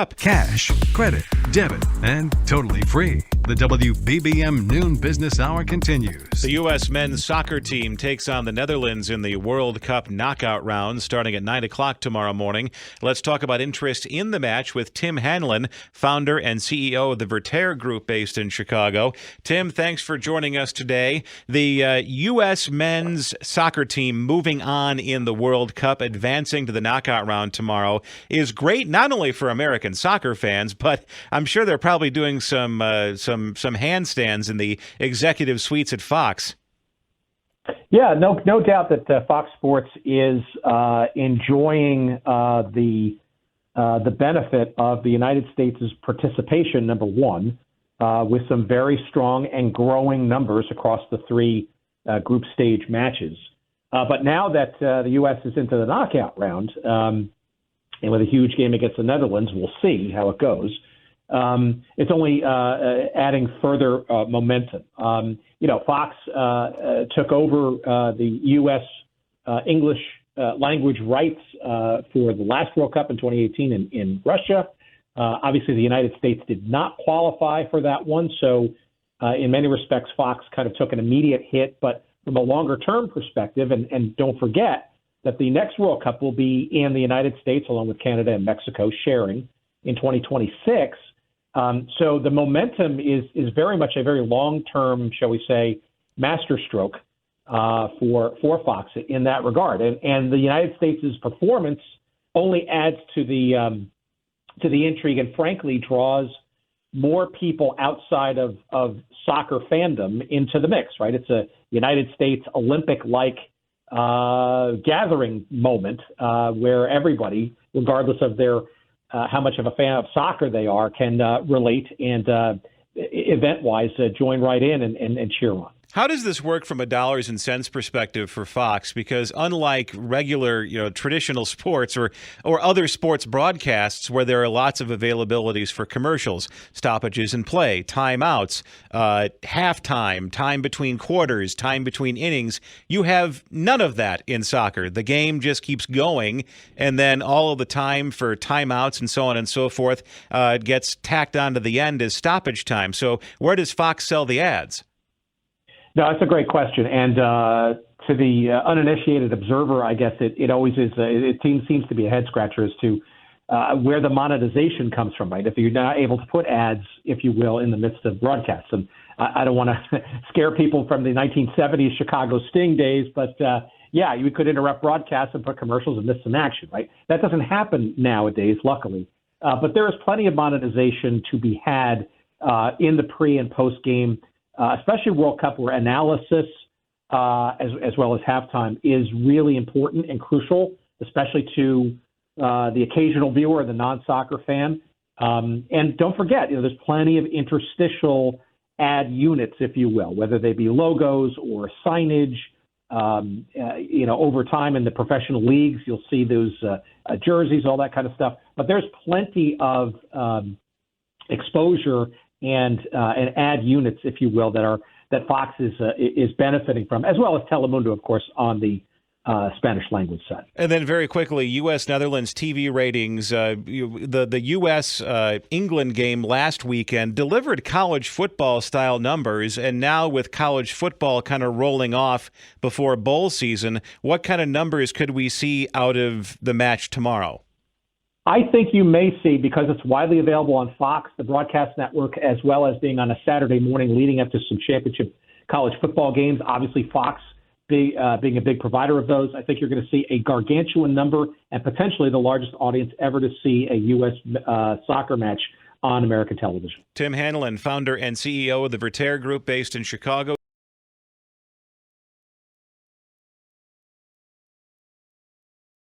Cash, credit, debit, and totally free. The WBBM Noon Business Hour continues. The U.S. men's soccer team takes on the Netherlands in the World Cup knockout round starting at 9 o'clock tomorrow morning. Let's talk about interest in the match with Tim Hanlon, founder and CEO of the Vertere Group based in Chicago. Tim, thanks for joining us today. The U.S. men's soccer team moving on in the World Cup, advancing to the knockout round tomorrow, is great not only for American soccer fans, but I'm sure they're probably doing some handstands in the executive suites at Fox. Yeah, no doubt that Fox Sports is enjoying the benefit of the United States' participation, number one, with some very strong and growing numbers across the three group stage matches. But now that the U.S. is into the knockout round, and with a huge game against the Netherlands, we'll see how it goes. It's only adding further momentum. Fox took over the U.S. English language rights for the last World Cup in 2018 in Russia. Obviously, the United States did not qualify for that one, so in many respects, Fox kind of took an immediate hit. But from a longer-term perspective, and don't forget that the next World Cup will be in the United States, along with Canada and Mexico sharing in 2026. So the momentum is very much a very long-term, shall we say, masterstroke for Fox in that regard. And the United States' performance only adds to the intrigue and, frankly, draws more people outside of soccer fandom into the mix, right? It's a United States Olympic-like gathering moment where everybody, regardless of their how much of a fan of soccer they are, can relate and event-wise join right in and cheer on. How does this work from a dollars and cents perspective for Fox? Because unlike regular, traditional sports or other sports broadcasts where there are lots of availabilities for commercials, stoppages in play, timeouts, halftime, time between quarters, time between innings, you have none of that in soccer. The game just keeps going, and then all of the time for timeouts and so on and so forth gets tacked onto the end as stoppage time. So where does Fox sell the ads? No, that's a great question. And to the uninitiated observer, I guess it always is. It seems to be a head scratcher as to where the monetization comes from, right? If you're not able to put ads, if you will, in the midst of broadcasts. And I don't want to scare people from the 1970s Chicago Sting days, but yeah, you could interrupt broadcasts and put commercials and miss some action, right? That doesn't happen nowadays, luckily. But there is plenty of monetization to be had in the pre and post game. Especially World Cup, where analysis as well as halftime is really important and crucial, especially to the occasional viewer, the non-soccer fan. And don't forget, there's plenty of interstitial ad units, if you will, whether they be logos or signage. Over time in the professional leagues, you'll see those jerseys, all that kind of stuff. But there's plenty of exposure and ad units, if you will, that Fox is benefiting from, as well as Telemundo, of course, on the Spanish language side. And then very quickly, U.S.-Netherlands TV ratings. The U.S.-England game last weekend delivered college football-style numbers, and now with college football kind of rolling off before bowl season, what kind of numbers could we see out of the match tomorrow? I think you may see, because it's widely available on Fox, the broadcast network, as well as being on a Saturday morning leading up to some championship college football games. Obviously, Fox being a big provider of those, I think you're going to see a gargantuan number and potentially the largest audience ever to see a U.S. Soccer match on American television. Tim Hanlon, founder and CEO of the Vertere Group based in Chicago.